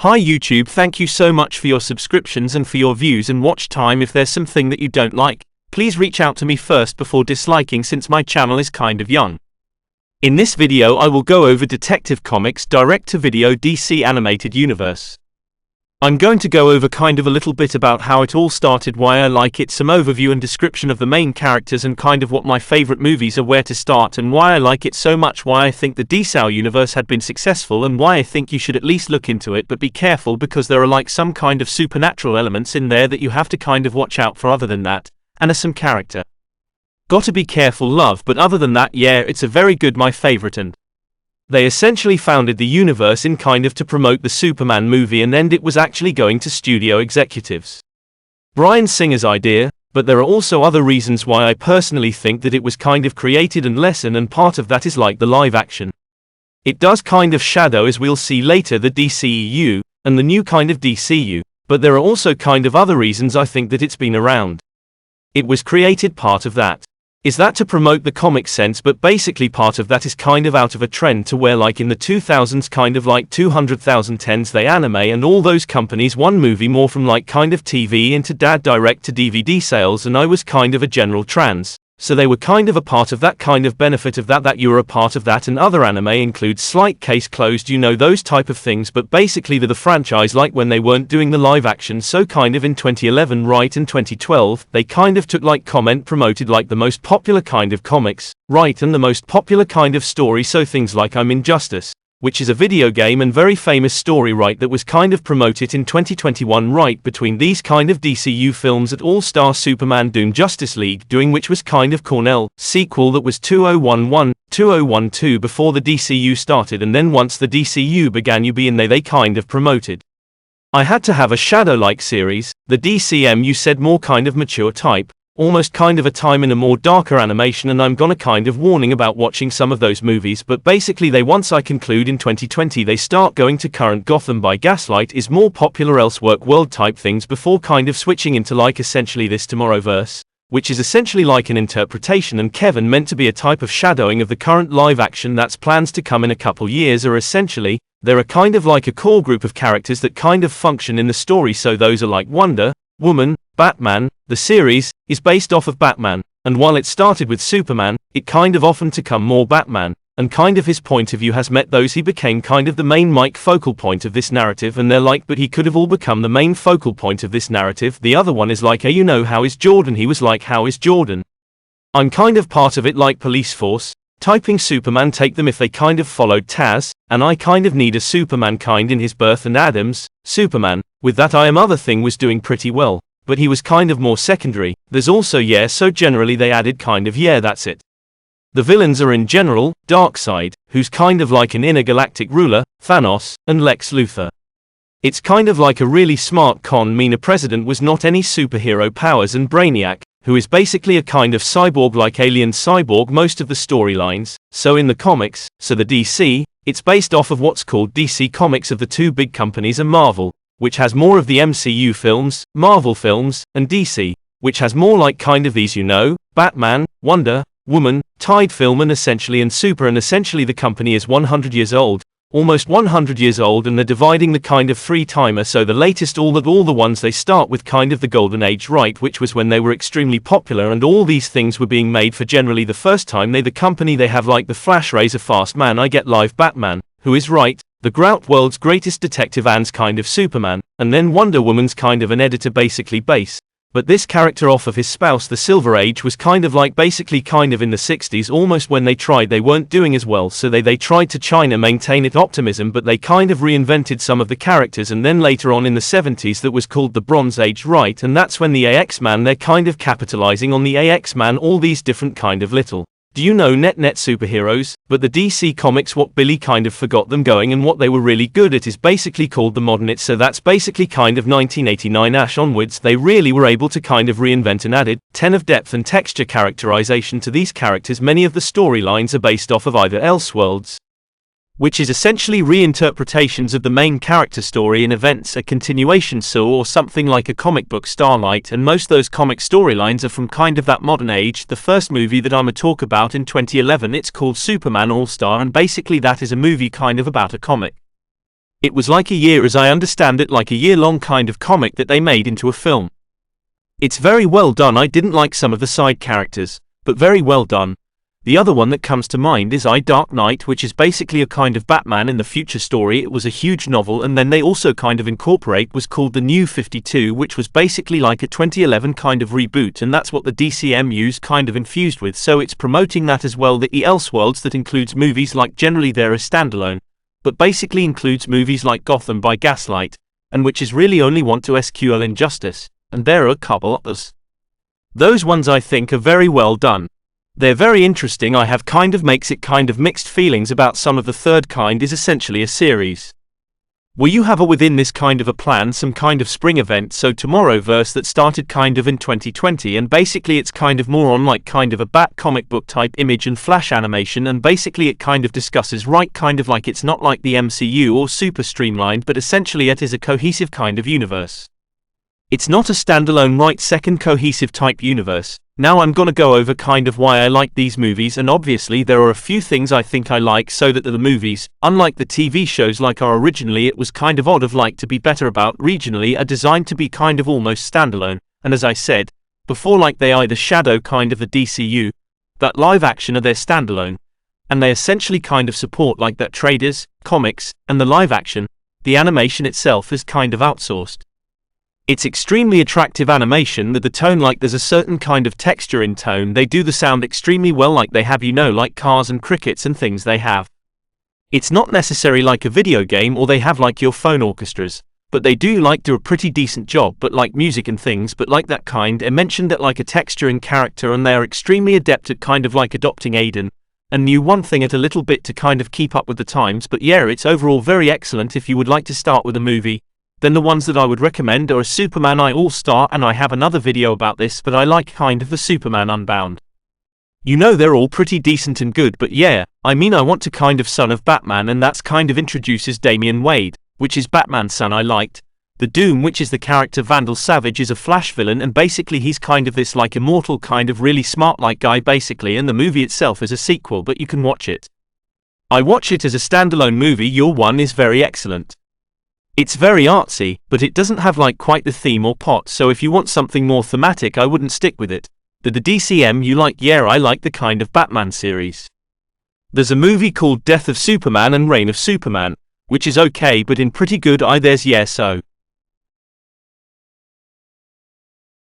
Hi YouTube, thank you so much for your subscriptions and for your views and watch time. If there's something that you don't like, please reach out to me first before disliking, since my channel is kind of young. In this video I will go over Detective Comics direct-to-video DC animated universe. I'm going to go over kind of a little bit about how it all started, why I like it, some overview and description of the main characters, and kind of what my favorite movies are, where to start, and why I like it so much, why I think the DCAU universe had been successful, and why I think you should at least look into it, but be careful because there are like some kind of supernatural elements in there that you have to kind of watch out for. Other than that, and some character. Gotta be careful love, but other than that, yeah, it's a very good, my favorite. And they essentially founded the universe in kind of to promote the Superman movie, and then it was actually going to studio executives. Bryan Singer's idea, but there are also other reasons why I personally think that it was kind of created and lesson, and part of that is like the live action. It does kind of shadow, as we'll see later, the DCEU, and the new kind of DCU, but there are also kind of other reasons I think that it's been around. It was created, part of that is that to promote the comic sense, but basically part of that is kind of out of a trend to where like in the 2000s, kind of like 200,010s, they anime and all those companies one movie more from like kind of TV into direct to DVD sales, and I was kind of a general trans. So they were kind of a part of that kind of benefit of that you were a part of that, and other anime includes Slight Case Closed, you know, those type of things, but basically the franchise, like when they weren't doing the live action, so kind of in 2011 right, and 2012 they kind of took like comment promoted like the most popular kind of comics, right, and the most popular kind of story, so things like I'm Injustice, which is a video game and very famous story, right, that was kind of promoted in 2021 right between these kind of DCU films at All-Star Superman Doom Justice League doing, which was kind of Cornell sequel that was 2012 before the DCU started, and then once the DCU began you be in they kind of promoted. I had to have a shadow-like series, the DCMU said more kind of mature type, almost kind of a time in a more darker animation, and I'm gonna kind of warning about watching some of those movies, but basically they, once I conclude in 2020, they start going to current Gotham by Gaslight is more popular Elseworld world type things before kind of switching into like essentially this Tomorrowverse, which is essentially like an interpretation and Kevin meant to be a type of shadowing of the current live action that's plans to come in a couple years, or essentially, there are kind of like a core group of characters that kind of function in the story, so those are like Wonder Woman, Batman. The series is based off of Batman, and while it started with Superman, it kind of often to come more Batman, and kind of his point of view has met those, he became kind of the main focal point of this narrative, and they're like, but he could have all become the main focal point of this narrative. The other one is like, you know, how is Jordan? He was like, how is Jordan? I'm kind of part of it, like police force, typing Superman take them if they kind of followed Taz, and I kind of need a Superman kind in his birth, and Adams, Superman, with that I am other thing was doing pretty well. But he was kind of more secondary. There's also so generally they added kind of that's it. The villains are in general, Darkseid, who's kind of like an intergalactic ruler, Thanos, and Lex Luthor. It's kind of like a really smart meaner president was not any superhero powers, and Brainiac, who is basically a kind of cyborg like alien cyborg most of the storylines, so in the comics, so the DC, it's based off of what's called DC Comics of the two big companies, and Marvel, which has more of the MCU films, Marvel films, and DC, which has more like kind of these, you know, Batman, Wonder Woman, Tide film, and essentially and Super, and essentially the company is 100 years old, almost 100 years old, and they're dividing the kind of free timer, so the latest all the ones they start with kind of the golden age, right, which was when they were extremely popular and all these things were being made for generally the first time. The company they have like the Flash, Razor Fast Man, I get live Batman, who is right, the Grout world's greatest detective, and's kind of Superman, and then Wonder Woman's kind of an editor basically base, but this character off of his spouse. The Silver Age was kind of like basically kind of in the 60s almost, when they weren't doing as well, so they tried to China maintain it optimism, but they kind of reinvented some of the characters, and then later on in the 70s that was called the Bronze Age, right, and that's when the AX-Man, they're kind of capitalizing on the AX-Man, all these different kind of little, do you know, net superheroes, but the DC Comics, what Billy kind of forgot them going and what they were really good at is basically called the modern it, so that's basically kind of 1989 onwards they really were able to kind of reinvent and added 10 of depth and texture characterization to these characters. Many of the storylines are based off of either Elseworlds, which is essentially reinterpretations of the main character story and events, a continuation or something like a comic book Starlight, and most those comic storylines are from kind of that modern age. The first movie that I'ma talk about in 2011, it's called Superman All-Star, and basically that is a movie kind of about a comic It was like a year, as I understand it, like a year-long kind of comic that they made into a film. It's very well done. I didn't like some of the side characters, but very well done. The other one that comes to mind is Dark Knight, which is basically a kind of Batman in the future story. It was a huge novel, and then they also kind of incorporate was called the New 52, which was basically like a 2011 kind of reboot, and that's what the DCMU's kind of infused with, so it's promoting that as well. The Elseworlds that includes movies like, generally they're a standalone, but basically includes movies like Gotham by Gaslight, and which is really only want to SQL Injustice, and there are a couple others. Those ones I think are very well done. They're very interesting. I have kind of makes it kind of mixed feelings about some of the third kind is essentially a series. Will you have a within this kind of a plan some kind of spring event, so Tomorrowverse that started kind of in 2020, and basically it's kind of more on like kind of a bat comic book type image and flash animation, and basically it kind of discusses right kind of like it's not like the MCU or super streamlined, but essentially it is a cohesive kind of universe. It's not a standalone right second cohesive type universe. Now I'm gonna go over kind of why I like these movies, and obviously there are a few things I think I like, so that the movies, unlike the TV shows like are originally it was kind of odd of like to be better about regionally, are designed to be kind of almost standalone, and as I said before, like they either shadow kind of the DCU, that live action are their standalone, and they essentially kind of support like that traders, comics, and the live action, the animation itself is kind of outsourced. It's extremely attractive animation that the tone, like there's a certain kind of texture in tone, they do the sound extremely well, like they have, you know, like cars and crickets and things they have. It's not necessary like a video game or they have like your phone orchestras, but they do like do a pretty decent job, but like music and things, but like that kind, I mentioned that like a texture and character, and they are extremely adept at kind of like adopting Aiden, and new one thing at a little bit to kind of keep up with the times, but yeah, it's overall very excellent. If you would like to start with a movie, then the ones that I would recommend are a Superman All-Star, and I have another video about this, but I like kind of the Superman Unbound. You know, they're all pretty decent and good, but yeah, I mean I want to kind of Son of Batman, and that's kind of introduces Damian Wade, which is Batman's son. I liked the Doom, which is the character Vandal Savage, is a Flash villain, and basically he's kind of this like immortal kind of really smart like guy basically, and the movie itself is a sequel, but you can watch it. I watch it as a standalone movie. Your one is very excellent. It's very artsy, but it doesn't have like quite the theme or plot, so if you want something more thematic I wouldn't stick with it. The DCM you like, yeah, I like the kind of Batman series. There's a movie called Death of Superman and Reign of Superman, which is okay but in pretty good there's yeah, so